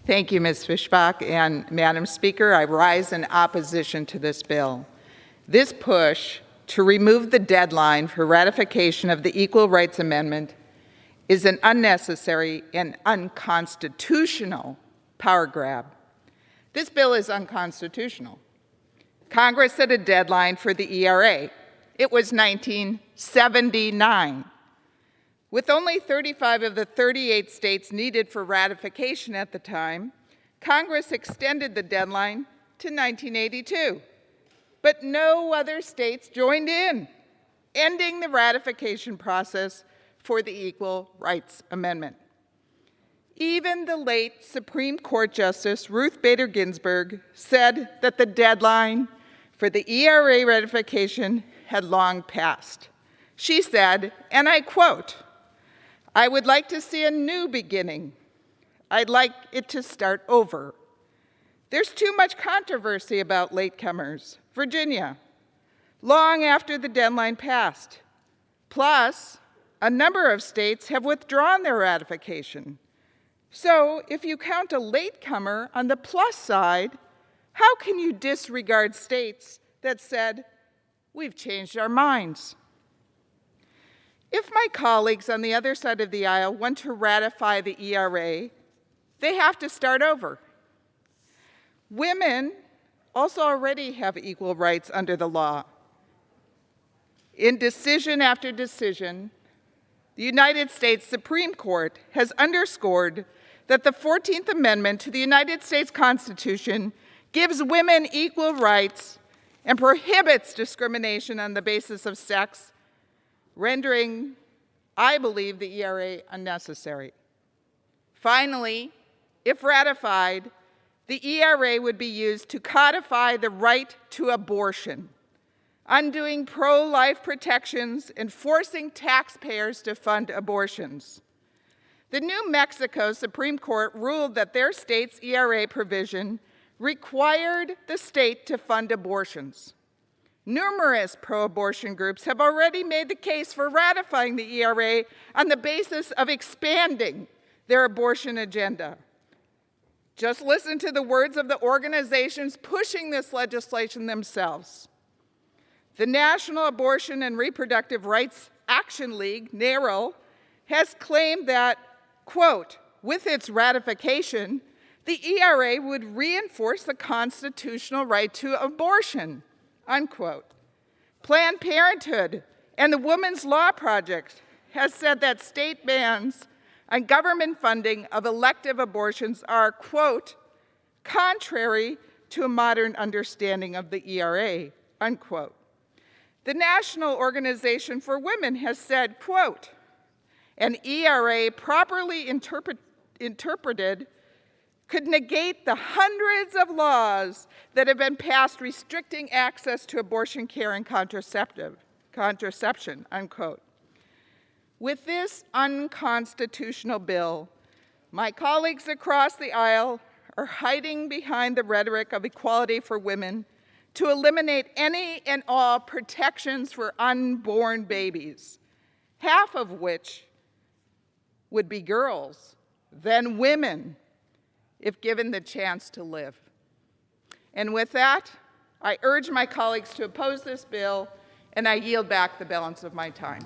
Thank you, Ms. Fischbach. And Madam Speaker, I rise in opposition to this bill. This push to remove the deadline for ratification of the Equal Rights Amendment is an unnecessary and unconstitutional power grab. This bill is unconstitutional. Congress set a deadline for the ERA. It was 1979. With only 35 of the 38 states needed for ratification at the time, Congress extended the deadline to 1982. But no other states joined in, ending the ratification process for the Equal Rights Amendment. Even the late Supreme Court Justice Ruth Bader Ginsburg said that the deadline for the ERA ratification had long passed. She said, and I quote, "I would like to see a new beginning. I'd like it to start over. There's too much controversy about latecomers, Virginia, long after the deadline passed. Plus, a number of states have withdrawn their ratification. So if you count a latecomer on the plus side, how can you disregard states that said, we've changed our minds?" If my colleagues on the other side of the aisle want to ratify the ERA, they have to start over. Women also already have equal rights under the law. In decision after decision, the United States Supreme Court has underscored that the 14th Amendment to the United States Constitution gives women equal rights and prohibits discrimination on the basis of sex, rendering, I believe, the ERA unnecessary. Finally, if ratified, the ERA would be used to codify the right to abortion, undoing pro-life protections and forcing taxpayers to fund abortions. The New Mexico Supreme Court ruled that their state's ERA provision required the state to fund abortions. Numerous pro-abortion groups have already made the case for ratifying the ERA on the basis of expanding their abortion agenda. Just listen to the words of the organizations pushing this legislation themselves. The National Abortion and Reproductive Rights Action League, NARAL, has claimed that, quote, with its ratification, the ERA would reinforce the constitutional right to abortion, unquote. Planned Parenthood and the Women's Law Project has said that state bans on government funding of elective abortions are, quote, contrary to a modern understanding of the ERA, unquote. The National Organization for Women has said, quote, an ERA properly interpreted could negate the hundreds of laws that have been passed restricting access to abortion care and contraception, unquote. With this unconstitutional bill, my colleagues across the aisle are hiding behind the rhetoric of equality for women to eliminate any and all protections for unborn babies, half of which would be girls, then women, if given the chance to live. And with that, I urge my colleagues to oppose this bill, and I yield back the balance of my time.